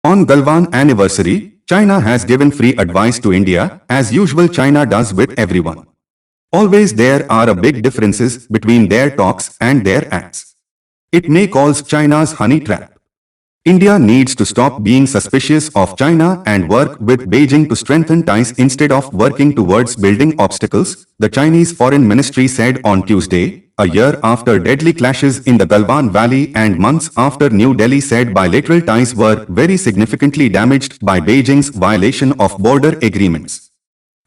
On Galwan anniversary, China has given free advice to India, as usual China does with everyone. Always there are a big differences between their talks and their acts. It may cause China's honey trap. India needs to stop being suspicious of China and work with Beijing to strengthen ties instead of working towards building obstacles, the Chinese Foreign Ministry said on Tuesday, a year after deadly clashes in the Galwan Valley and months after New Delhi said bilateral ties were very significantly damaged by Beijing's violation of border agreements.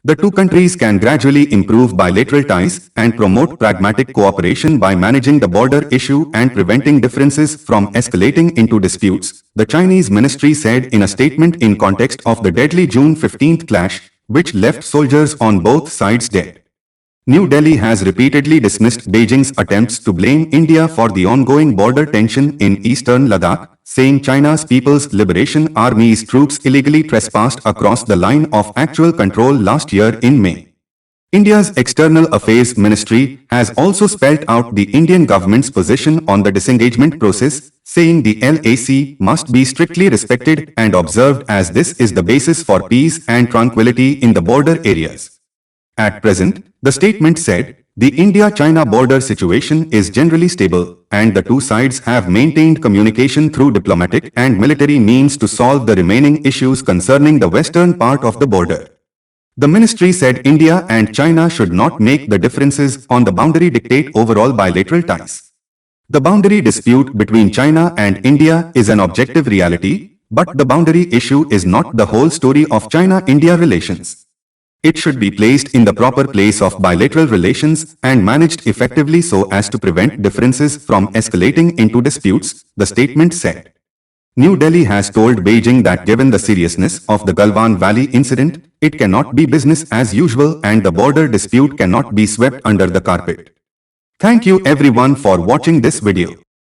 The two countries can gradually improve bilateral ties and promote pragmatic cooperation by managing the border issue and preventing differences from escalating into disputes, the Chinese ministry said in a statement in context of the deadly June 15 clash, which left soldiers on both sides dead. New Delhi has repeatedly dismissed Beijing's attempts to blame India for the ongoing border tension in eastern Ladakh, saying China's People's Liberation Army's troops illegally trespassed across the line of actual control last year in May. India's External Affairs Ministry has also spelled out the Indian government's position on the disengagement process, saying the LAC must be strictly respected and observed as this is the basis for peace and tranquility in the border areas. At present, the statement said, the India-China border situation is generally stable, and the two sides have maintained communication through diplomatic and military means to solve the remaining issues concerning the western part of the border. The ministry said India and China should not make the differences on the boundary dictate overall bilateral ties. The boundary dispute between China and India is an objective reality, but the boundary issue is not the whole story of China-India relations. It should be placed in the proper place of bilateral relations and managed effectively so as to prevent differences from escalating into disputes, the statement said. New Delhi has told Beijing that given the seriousness of the Galwan Valley incident, it cannot be business as usual and the border dispute cannot be swept under the carpet. Thank you everyone for watching this video.